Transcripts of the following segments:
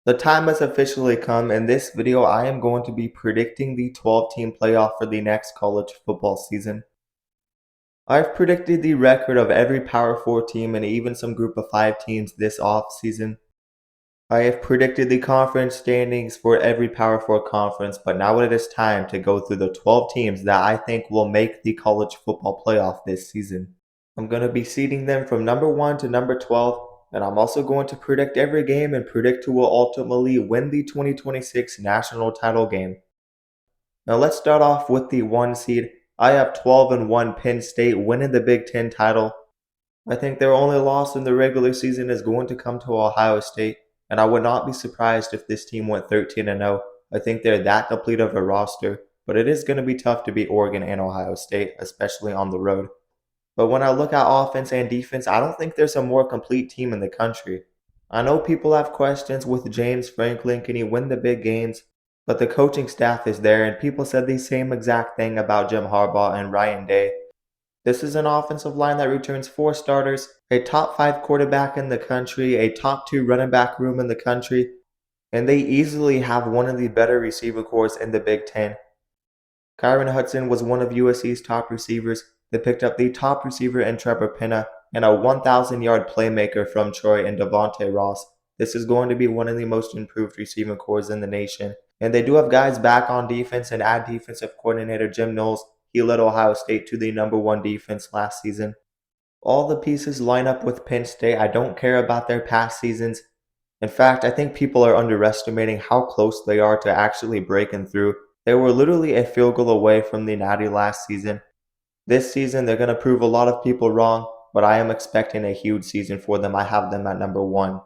The time has officially come. In this video, I am going to be predicting the 12-team playoff for the next college football season. I've predicted the record of every Power 4 team and even some Group of 5 teams this off-season. I have predicted the conference standings for every Power 4 conference, but now it is time to go through the 12 teams that I think will make the college football playoff this season. I'm going to be seeding them from number 1 to number 12, and I'm also going to predict every game and predict who will ultimately win the 2026 national title game. Now let's start off with the 1 seed. I have 12-1 Penn State winning the Big Ten title. I think their only loss in the regular season is going to come to Ohio State, and I would not be surprised if this team went 13-0. I think they're that complete of a roster, but it is going to be tough to beat Oregon and Ohio State, especially on the road. But when I look at offense and defense, I don't think there's a more complete team in the country. I know people have questions with James Franklin, can he win the big games? But the coaching staff is there, and people said the same exact thing about Jim Harbaugh and Ryan Day. This is an offensive line that returns 4 starters, a top 5 quarterback in the country, a top 2 running back room in the country, and they easily have one of the better receiver corps in the Big Ten. Kyron Hudson was one of USC's top receivers. They picked up the top receiver in Trevor Penna and a 1,000-yard playmaker from Troy and Devontae Ross. This is going to be one of the most improved receiving corps in the nation. And they do have guys back on defense, and add defensive coordinator Jim Knowles. He led Ohio State to the number 1 defense last season. All the pieces line up with Penn State. I don't care about their past seasons. In fact, I think people are underestimating how close they are to actually breaking through. They were literally a field goal away from the Natty last season. This season, they're going to prove a lot of people wrong, but I am expecting a huge season for them. I have them at number 1.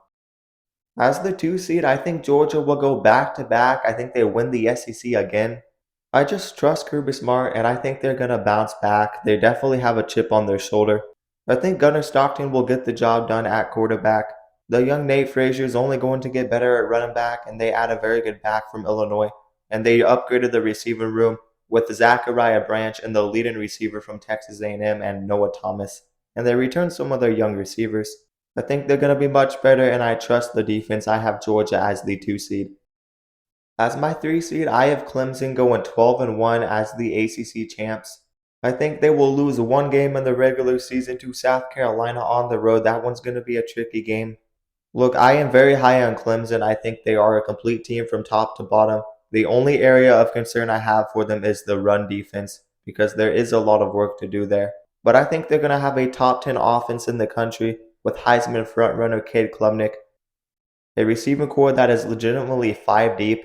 As the 2 seed, I think Georgia will go back-to-back. I think they win the SEC again. I just trust Kirby Smart, and I think they're going to bounce back. They definitely have a chip on their shoulder. I think Gunnar Stockton will get the job done at quarterback. The young Nate Frazier is only going to get better at running back, and they add a very good back from Illinois. And they upgraded the receiving room with Zachariah Branch and the leading receiver from Texas A&M and Noah Thomas. And they returned some of their young receivers. I think they're going to be much better, and I trust the defense. I have Georgia as the 2 seed. As my 3 seed, I have Clemson going 12-1 as the ACC champs. I think they will lose 1 game in the regular season to South Carolina on the road. That one's going to be a tricky game. Look, I am very high on Clemson. I think they are a complete team from top to bottom. The only area of concern I have for them is the run defense, because there is a lot of work to do there. But I think they're going to have a top 10 offense in the country with Heisman frontrunner Cade Klubnik, a receiving corps that is legitimately 5 deep,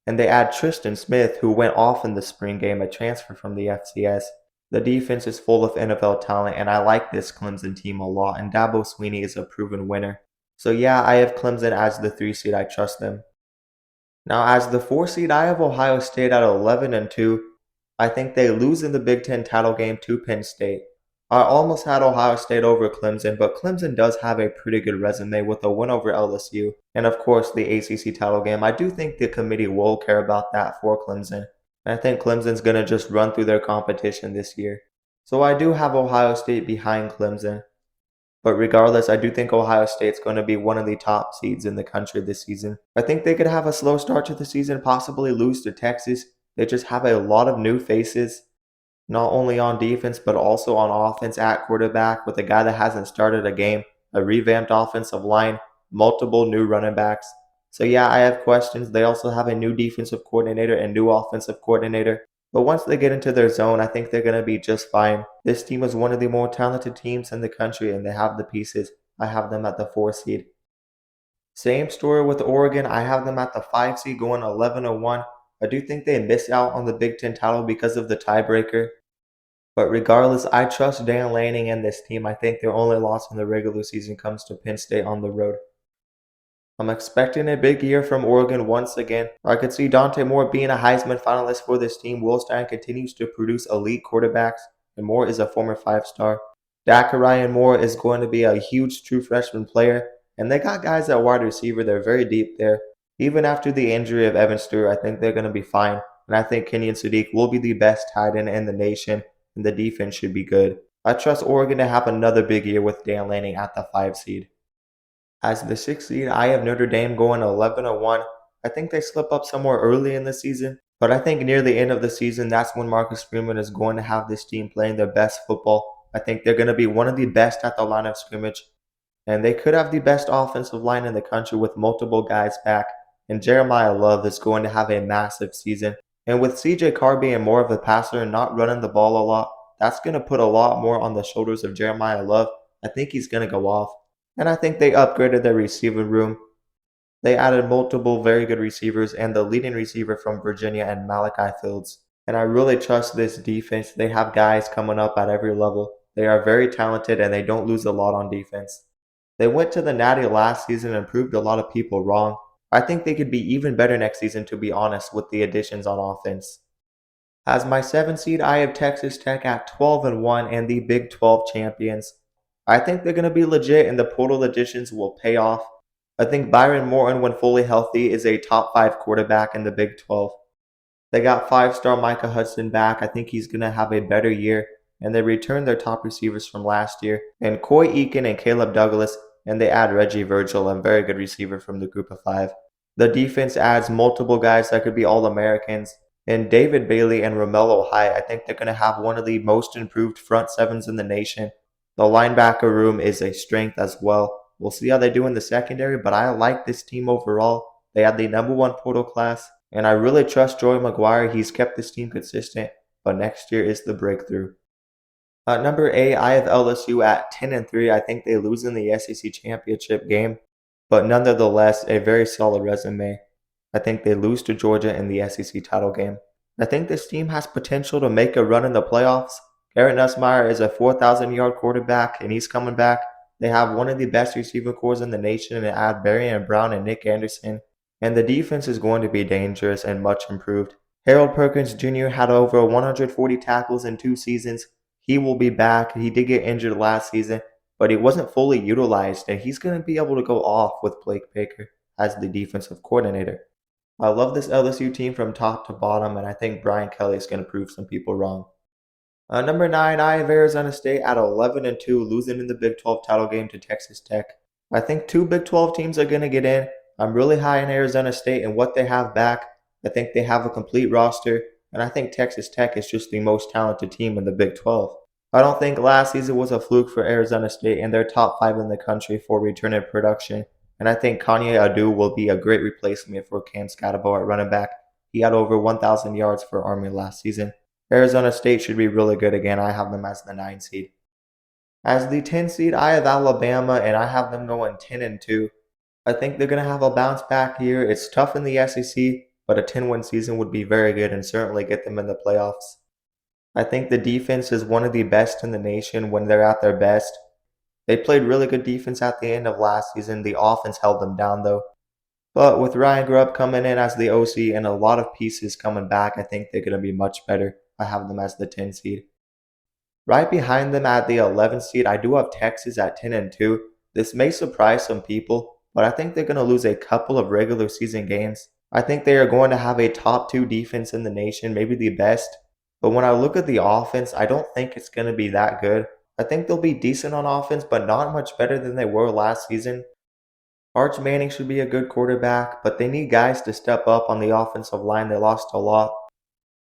and they add Tristan Smith, who went off in the spring game, a transfer from the FCS. The defense is full of NFL talent, and I like this Clemson team a lot, and Dabo Swinney is a proven winner. So yeah, I have Clemson as the 3 seed. I trust them. Now, as the 4 seed, I have Ohio State at 11-2. I think they lose in the Big Ten title game to Penn State. I almost had Ohio State over Clemson, but Clemson does have a pretty good resume with a win over LSU, and of course the ACC title game. I do think the committee will care about that for Clemson, and I think Clemson's going to just run through their competition this year. So I do have Ohio State behind Clemson. But regardless, I do think Ohio State's going to be one of the top seeds in the country this season. I think they could have a slow start to the season, possibly lose to Texas. They just have a lot of new faces, not only on defense, but also on offense at quarterback, with a guy that hasn't started a game, a revamped offensive line, multiple new running backs. So yeah, I have questions. They also have a new defensive coordinator and new offensive coordinator. But once they get into their zone, I think they're going to be just fine. This team is one of the more talented teams in the country, and they have the pieces. I have them at the 4 seed. Same story with Oregon. I have them at the 5 seed going 11-1. I do think they miss out on the Big Ten title because of the tiebreaker. But regardless, I trust Dan Lanning and this team. I think their only loss in the regular season comes to Penn State on the road. I'm expecting a big year from Oregon once again. I could see Dante Moore being a Heisman finalist for this team. Will Stein continues to produce elite quarterbacks, and Moore is a former 5-star. Ryan Moore is going to be a huge true freshman player, and they got guys at wide receiver. They're very deep there. Even after the injury of Evan Stewart, I think they're going to be fine, and I think Kenyon Sadiq will be the best tight end in the nation, and the defense should be good. I trust Oregon to have another big year with Dan Lanning at the 5 seed. As the sixth seed, I have Notre Dame going 11-1. I think they slip up somewhere early in the season, but I think near the end of the season, that's when Marcus Freeman is going to have this team playing their best football. I think they're going to be one of the best at the line of scrimmage, and they could have the best offensive line in the country with multiple guys back. And Jeremiah Love is going to have a massive season. And with CJ Carr being more of a passer and not running the ball a lot, that's going to put a lot more on the shoulders of Jeremiah Love. I think he's going to go off. And I think they upgraded their receiving room. They added multiple very good receivers and the leading receiver from Virginia and Malachi Fields. And I really trust this defense. They have guys coming up at every level. They are very talented and they don't lose a lot on defense. They went to the Natty last season and proved a lot of people wrong. I think they could be even better next season, to be honest, with the additions on offense. As my 7th seed, I have Texas Tech at 12-1 and the Big 12 champions. I think they're going to be legit and the portal additions will pay off. I think Byron Morton, when fully healthy, is a top 5 quarterback in the Big 12. They got 5-star Micah Hudson back. I think he's going to have a better year. And they returned their top receivers from last year, and Coy Eakin and Caleb Douglas, and they add Reggie Virgil, a very good receiver from the group of 5. The defense adds multiple guys that could be All-Americans. And David Bailey and Romello Height, I think they're going to have one of the most improved front sevens in the nation. The linebacker room is a strength as well. We'll see how they do in the secondary, but I like this team overall. They had the number 1 portal class, and I really trust Joey McGuire. He's kept this team consistent, but next year is the breakthrough. At number 8, I have LSU at 10-3. I think they lose in the SEC championship game, but nonetheless, a very solid resume. I think they lose to Georgia in the SEC title game. I think this team has potential to make a run in the playoffs. Garrett Nussmeier is a 4,000-yard quarterback, and he's coming back. They have one of the best receiving corps in the nation, and add Barry Brown and Nick Anderson. And the defense is going to be dangerous and much improved. Harold Perkins Jr. had over 140 tackles in 2 seasons. He will be back. He did get injured last season, but he wasn't fully utilized, and he's going to be able to go off with Blake Baker as the defensive coordinator. I love this LSU team from top to bottom, and I think Brian Kelly is going to prove some people wrong. Number 9, I have Arizona State at 11-2, losing in the Big 12 title game to Texas Tech. I think 2 Big 12 teams are going to get in. I'm really high in Arizona State and what they have back. I think they have a complete roster, and I think Texas Tech is just the most talented team in the Big 12. I don't think last season was a fluke for Arizona State, and they're top 5 in the country for return in production. And I think Kanye Adu will be a great replacement for Cam Scatterbo at running back. He had over 1,000 yards for Army last season. Arizona State should be really good again. I have them as the 9 seed. As the 10 seed, I have Alabama, and I have them going 10-2. I think they're going to have a bounce back year. It's tough in the SEC, but a 10-win season would be very good and certainly get them in the playoffs. I think the defense is one of the best in the nation when they're at their best. They played really good defense at the end of last season. The offense held them down though. But with Ryan Grubb coming in as the OC and a lot of pieces coming back, I think they're going to be much better. I have them as the 10 seed. Right behind them at the 11 seed, I do have Texas at 10-2. This may surprise some people, but I think they're going to lose a couple of regular season games. I think they are going to have a top 2 defense in the nation, maybe the best. But when I look at the offense, I don't think it's going to be that good. I think they'll be decent on offense, but not much better than they were last season. Arch Manning should be a good quarterback, but they need guys to step up on the offensive line. They lost a lot.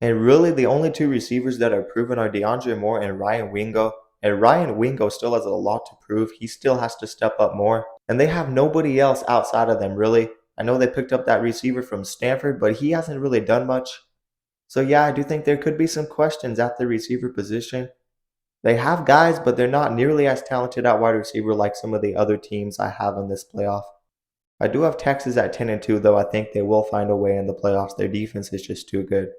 And really, the only 2 receivers that are proven are DeAndre Moore and Ryan Wingo. And Ryan Wingo still has a lot to prove. He still has to step up more. And they have nobody else outside of them, really. I know they picked up that receiver from Stanford, but he hasn't really done much. So yeah, I do think there could be some questions at the receiver position. They have guys, but they're not nearly as talented at wide receiver like some of the other teams I have in this playoff. I do have Texas at 10-2, though I think they will find a way in the playoffs. Their defense is just too good.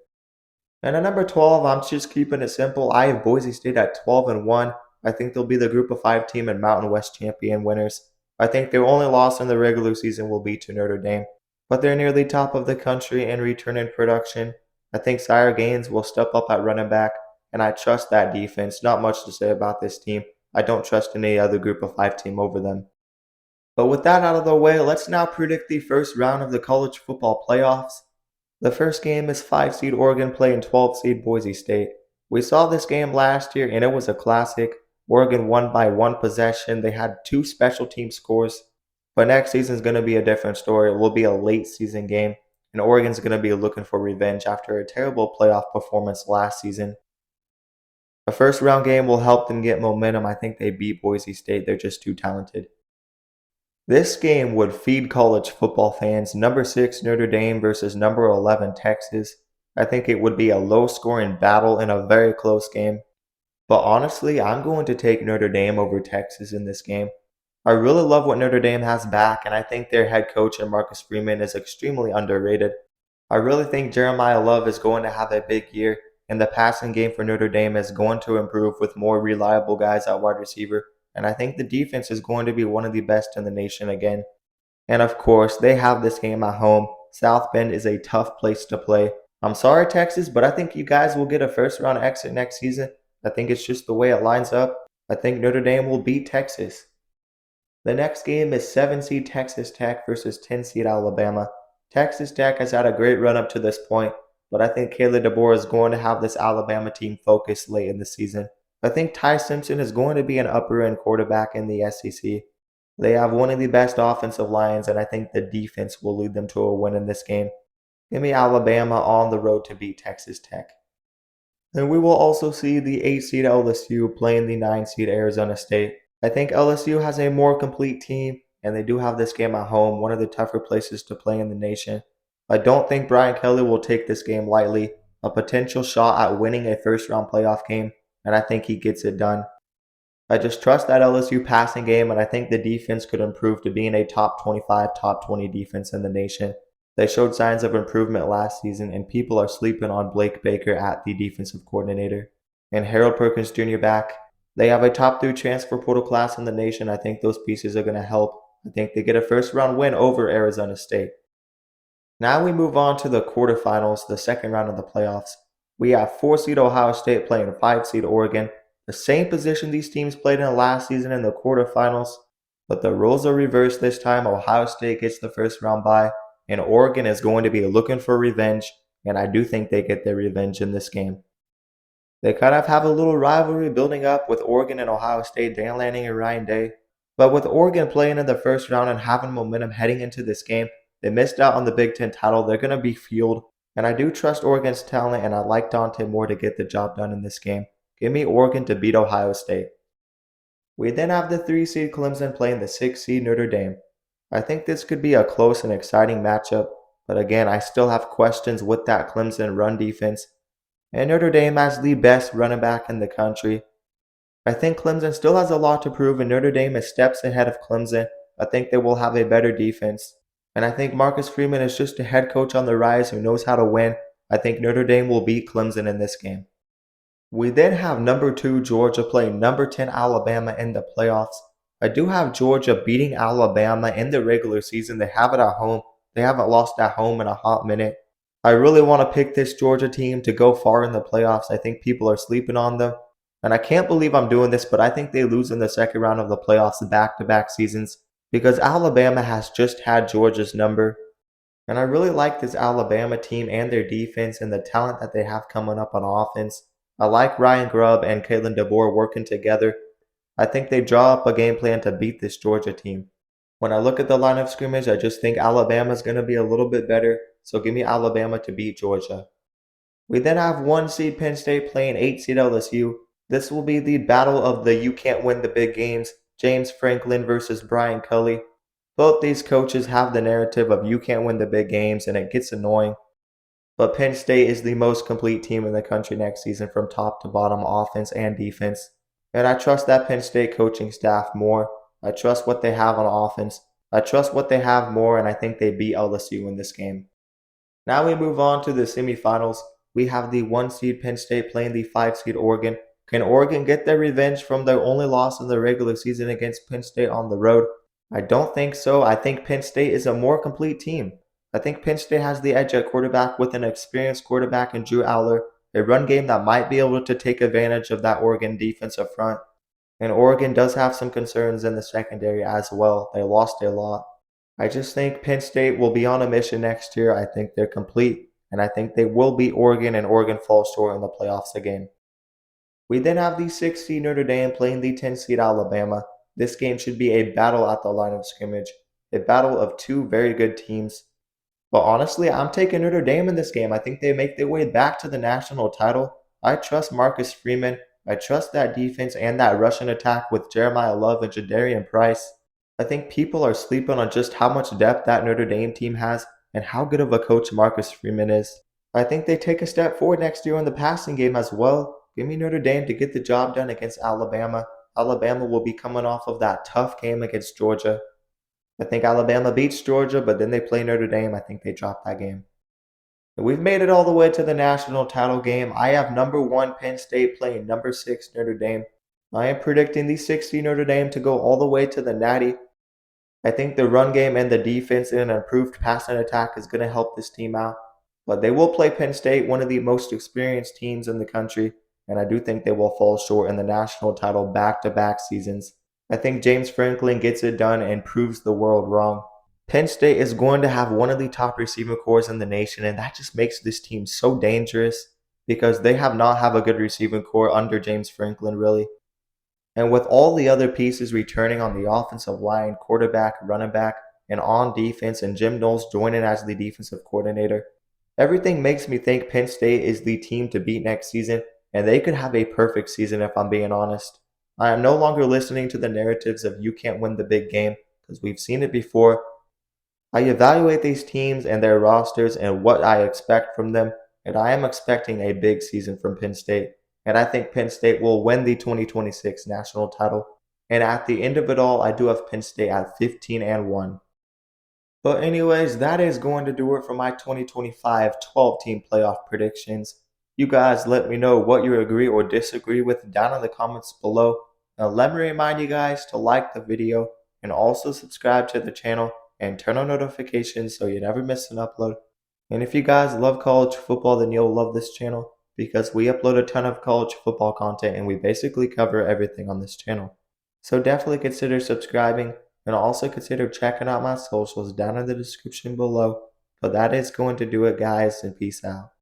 And at number 12, I'm just keeping it simple. I have Boise State at 12-1. I think they'll be the group of 5 team and Mountain West champion winners. I think their only loss in the regular season will be to Notre Dame. But they're near the top of the country in return in production. I think Sire Gaines will step up at running back, and I trust that defense. Not much to say about this team. I don't trust any other group of 5 team over them. But with that out of the way, let's now predict the first round of the college football playoffs. The first game is 5 seed Oregon playing 12 seed Boise State. We saw this game last year, and it was a classic. Oregon won by 1 possession. They had 2 special team scores. But next season is going to be a different story. It will be a late season game, and Oregon's going to be looking for revenge after a terrible playoff performance last season. A first round game will help them get momentum. I think they beat Boise State. They're just too talented. This game would feed college football fans. Number 6 Notre Dame versus number 11 Texas. I think it would be a low scoring battle in a very close game. But honestly, I'm going to take Notre Dame over Texas in this game. I really love what Notre Dame has back, and I think their head coach and Marcus Freeman is extremely underrated. I really think Jeremiah Love is going to have a big year, and the passing game for Notre Dame is going to improve with more reliable guys at wide receiver, and I think the defense is going to be one of the best in the nation again. And of course, they have this game at home. South Bend is a tough place to play. I'm sorry, Texas, but I think you guys will get a first round exit next season. I think it's just the way it lines up. I think Notre Dame will beat Texas. The next game is 7 seed Texas Tech versus 10 seed Alabama. Texas Tech has had a great run up to this point, but I think Kalen DeBoer is going to have this Alabama team focused late in the season. I think Ty Simpson is going to be an upper end quarterback in the SEC. They have one of the best offensive lines, and I think the defense will lead them to a win in this game. Give me Alabama on the road to beat Texas Tech. And we will also see the 8 seed LSU playing the 9 seed Arizona State. I think LSU has a more complete team, and they do have this game at home, one of the tougher places to play in the nation. I don't think Brian Kelly will take this game lightly, a potential shot at winning a first round playoff game, and I think he gets it done. I just trust that LSU passing game, and I think the defense could improve to being a top 25, top 20 defense in the nation. They showed signs of improvement last season, and people are sleeping on Blake Baker at the defensive coordinator. And Harold Perkins Jr. back. They have a top 3 transfer portal class in the nation. I think those pieces are going to help. I think they get a first round win over Arizona State. Now we move on to the quarterfinals, the second round of the playoffs. We have 4 seed Ohio State playing 5 seed Oregon. The same position these teams played in last season in the quarterfinals, but the roles are reversed this time. Ohio State gets the first round bye, and Oregon is going to be looking for revenge, and I do think they get their revenge in this game. They kind of have a little rivalry building up with Oregon and Ohio State, Dan Lanning and Ryan Day. But with Oregon playing in the first round and having momentum heading into this game, they missed out on the Big Ten title. They're going to be fueled, and I do trust Oregon's talent, and I like Dante Moore to get the job done in this game. Give me Oregon to beat Ohio State. We then have the 3 seed Clemson playing the 6 seed Notre Dame. I think this could be a close and exciting matchup, but again, I still have questions with that Clemson run defense. And Notre Dame has the best running back in the country. I think Clemson still has a lot to prove, and Notre Dame is steps ahead of Clemson. I think they will have a better defense. And I think Marcus Freeman is just a head coach on the rise who knows how to win. I think Notre Dame will beat Clemson in this game. We then have number 2 Georgia playing number 10 Alabama in the playoffs. I do have Georgia beating Alabama in the regular season. They have it at home. They haven't lost at home in a hot minute. I really want to pick this Georgia team to go far in the playoffs. I think people are sleeping on them. And I can't believe I'm doing this, but I think they lose in the second round of the playoffs back-to-back seasons because Alabama has just had Georgia's number. And I really like this Alabama team and their defense and the talent that they have coming up on offense. I like Ryan Grubb and Kalen DeBoer working together. I think they draw up a game plan to beat this Georgia team. When I look at the line of scrimmage, I just think Alabama's going to be a little bit better, so give me Alabama to beat Georgia. We then have 1 seed Penn State playing 8 seed LSU. This will be the battle of the you can't win the big games, James Franklin versus Brian Culley. Both these coaches have the narrative of you can't win the big games, and it gets annoying. But Penn State is the most complete team in the country next season from top to bottom, offense and defense. And I trust that Penn State coaching staff more. I trust what they have on offense. I trust what they have more, and I think they beat LSU in this game. Now we move on to the semifinals. We have the 1 seed Penn State playing the 5 seed Oregon. Can Oregon get their revenge from their only loss in the regular season against Penn State on the road? I don't think so. I think Penn State is a more complete team. I think Penn State has the edge at quarterback with an experienced quarterback in Drew Aller, a run game that might be able to take advantage of that Oregon defensive front. And Oregon does have some concerns in the secondary as well. They lost a lot. I just think Penn State will be on a mission next year. I think they're complete, and I think they will beat Oregon, and Oregon falls short in the playoffs again. We then have the 6 seed Notre Dame playing the 10 seed Alabama. This game should be a battle at the line of scrimmage. a battle of two very good teams. But honestly, I'm taking Notre Dame in this game. I think they make their way back to the national title. I trust Marcus Freeman. I trust that defense and that Russian attack with Jeremiah Love and Jadarian Price. I think people are sleeping on just how much depth that Notre Dame team has and how good of a coach Marcus Freeman is. I think they take a step forward next year in the passing game as well. Give me Notre Dame to get the job done against Alabama. Alabama will be coming off of that tough game against Georgia. I think Alabama beats Georgia, but then they play Notre Dame. I think they drop that game. We've made it all the way to the national title game. I have #1 Penn State playing #6 Notre Dame. I am predicting the 60 Notre Dame to go all the way to the Natty. I think the run game and the defense and an improved passing attack is going to help this team out. But they will play Penn State, one of the most experienced teams in the country, and I do think they will fall short in the national title back-to-back seasons. I think James Franklin gets it done and proves the world wrong. Penn State is going to have one of the top receiving corps in the nation, and that just makes this team so dangerous because they have not have a good receiving corps under James Franklin, really. And with all the other pieces returning on the offensive line, quarterback, running back, and on defense, and Jim Knowles joining as the defensive coordinator, everything makes me think Penn State is the team to beat next season, and they could have a perfect season if I'm being honest. I am no longer listening to the narratives of you can't win the big game, because we've seen it before. I evaluate these teams and their rosters and what I expect from them, and I am expecting a big season from Penn State. And I think Penn State will win the 2026 national title. And at the end of it all, I do have Penn State at 15-1. But anyways, that is going to do it for my 2025 12-team playoff predictions. You guys let me know what you agree or disagree with down in the comments below. Now let me remind you guys to like the video and also subscribe to the channel and turn on notifications so you never miss an upload. And if you guys love college football, then you'll love this channel because we upload a ton of college football content and we basically cover everything on this channel. So definitely consider subscribing and also consider checking out my socials down in the description below. But that is going to do it, guys, and peace out.